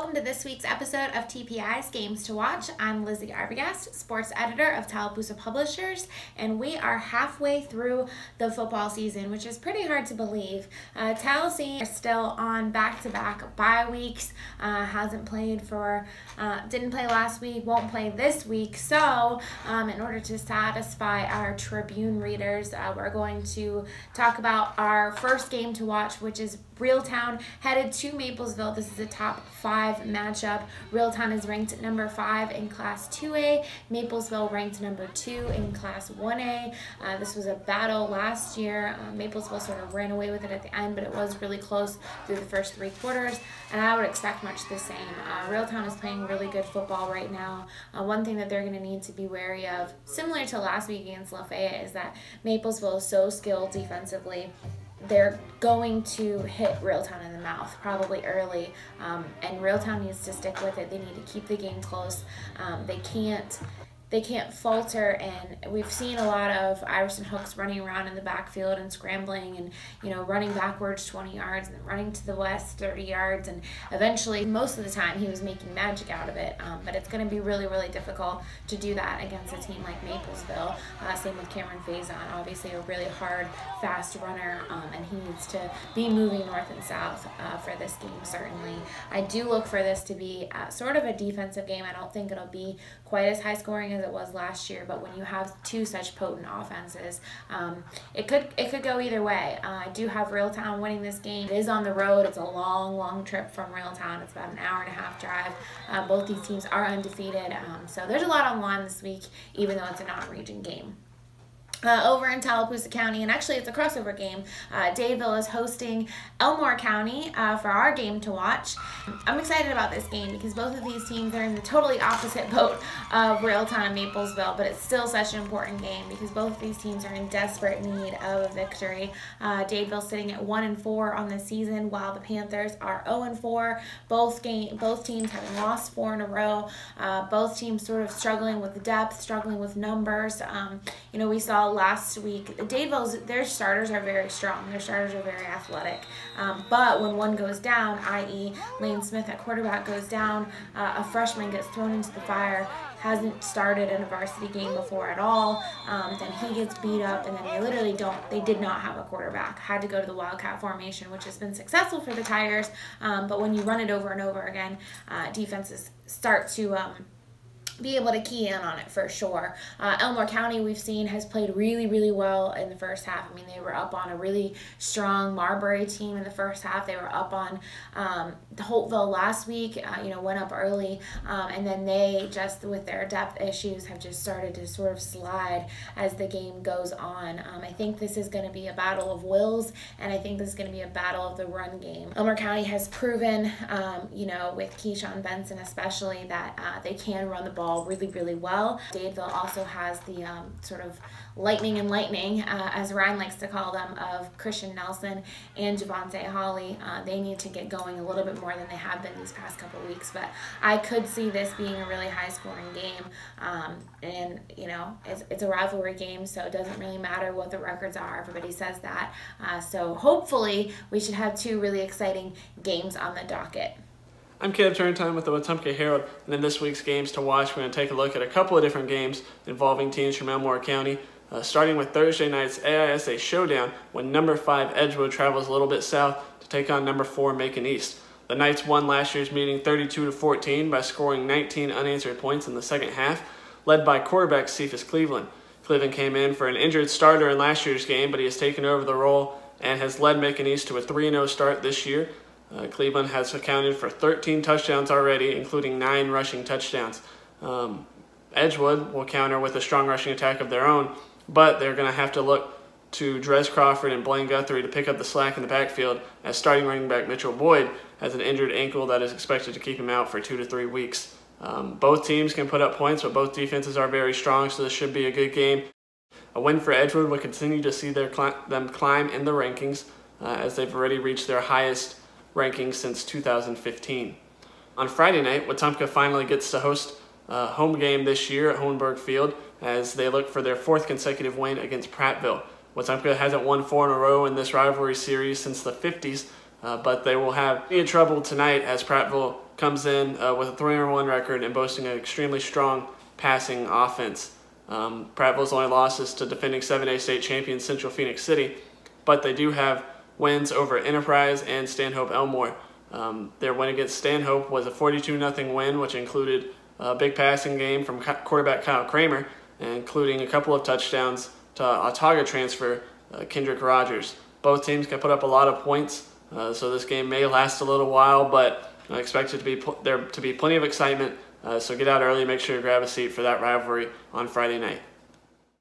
welcome to this week's episode of TPI's Games to Watch. I'm Lizzie Arbogast, sports editor of Tallassee Publishers, and we are halfway through the football season, which is pretty hard to believe. Tallassee is still on back-to-back bye weeks, didn't play last week, won't play this week, so in order to satisfy our Tribune readers, we're going to talk about our first game to watch, which is Reeltown headed to Maplesville. This is a top 5 matchup. Reeltown is ranked number 5 in Class 2A. Maplesville ranked number 2 in Class 1A. This was a battle last year. Maplesville sort of ran away with it at the end, but it was really close through the first 3 quarters, and I would expect much the same. Reeltown is playing really good football right now. One thing that they're going to need to be wary of, similar to last week against Lafayette, is that Maplesville is so skilled defensively. They're going to hit Reeltown in the mouth probably early, and Reeltown needs to stick with it. They need to keep the game close. They can't falter, and we've seen a lot of Iverson Hooks running around in the backfield and scrambling and, running backwards 20 yards and then running to the west 30 yards, and eventually, most of the time, he was making magic out of it, but it's going to be really, really difficult to do that against a team like Maplesville. Same with Cameron Faison, obviously a really hard, fast runner, and he needs to be moving north and south for this game, certainly. I do look for this to be sort of a defensive game. I don't think it'll be quite as high scoring as it was last year, but when you have 2 such potent offenses, it could go either way. I do have Reeltown winning this game. It is on the road. It's a long trip from Reeltown. It's about an hour-and-a-half drive. Both these teams are undefeated, so there's a lot on the line this week, even though it's a non-region game. Over in Tallassee County, and actually it's a crossover game, Dadeville is hosting Elmore County for our game to watch. I'm excited about this game because both of these teams are in the totally opposite boat of Reeltown and Maplesville, but it's still such an important game because both of these teams are in desperate need of a victory. Dadeville sitting at 1-4 on the season, while the Panthers are 0-4. Both teams having lost 4 in a row. Both teams sort of struggling with depth, struggling with numbers. We saw last week, Dadeville's, their starters are very strong. Their starters are very athletic. But when one goes down, i.e. Lane Smith at quarterback goes down, a freshman gets thrown into the fire, hasn't started in a varsity game before at all, then he gets beat up, and then they did not have a quarterback. Had to go to the Wildcat formation, which has been successful for the Tigers, but when you run it over and over again, defenses start to be able to key in on it for sure. Elmore County, we've seen, has played really well in the first half. I mean, they were up on a really strong Marbury team in the first half. They were up on Holtville last week, went up early, and then they, just with their depth issues, have just started to sort of slide as the game goes on. I think this is going to be a battle of wills, and I think this is going to be a battle of the run game. Elmore County has proven, with Keyshawn Benson especially, that they can run the ball really well. Dadeville also has the sort of lightning, as Ryan likes to call them, of Christian Nelson and Javante Hawley. They need to get going a little bit more than they have been these past couple weeks, but I could see this being a really high-scoring game, and it's a rivalry game, so it doesn't really matter what the records are. Everybody says that, so hopefully we should have 2 really exciting games on the docket. I'm Caleb Turntime with the Wetumpka Herald, and in this week's Games to Watch, we're going to take a look at a couple of different games involving teams from Elmore County, starting with Thursday night's AISA Showdown, when number 5 Edgewood travels a little bit south to take on number 4 Macon East. The Knights won last year's meeting 32-14 by scoring 19 unanswered points in the second half, led by quarterback Cephas Cleveland. Cleveland came in for an injured starter in last year's game, but he has taken over the role and has led Macon East to a 3-0 start this year. Cleveland has accounted for 13 touchdowns already, including 9 rushing touchdowns. Edgewood will counter with a strong rushing attack of their own, but they're going to have to look to Drez Crawford and Blaine Guthrie to pick up the slack in the backfield, as starting running back Mitchell Boyd has an injured ankle that is expected to keep him out for 2 to 3 weeks. Both teams can put up points, but both defenses are very strong, so this should be a good game. A win for Edgewood will continue to see them climb in the rankings, as they've already reached their highest rankings since 2015. On Friday night, Wetumpka finally gets to host a home game this year at Hohenberg Field as they look for their 4th consecutive win against Prattville. Wetumpka hasn't won 4 in a row in this rivalry series since the 50s, but they will have in trouble tonight as Prattville comes in with a 3-1 record and boasting an extremely strong passing offense. Prattville's only losses to defending 7A state champion Central Phoenix City, but they do have wins over Enterprise and Stanhope Elmore. Their win against Stanhope was a 42-0 win, which included a big passing game from quarterback Kyle Kramer, including a couple of touchdowns to Autauga transfer Kendrick Rogers. Both teams can put up a lot of points, so this game may last a little while, but I expect it to be there to be plenty of excitement. So get out early, make sure you grab a seat for that rivalry on Friday night.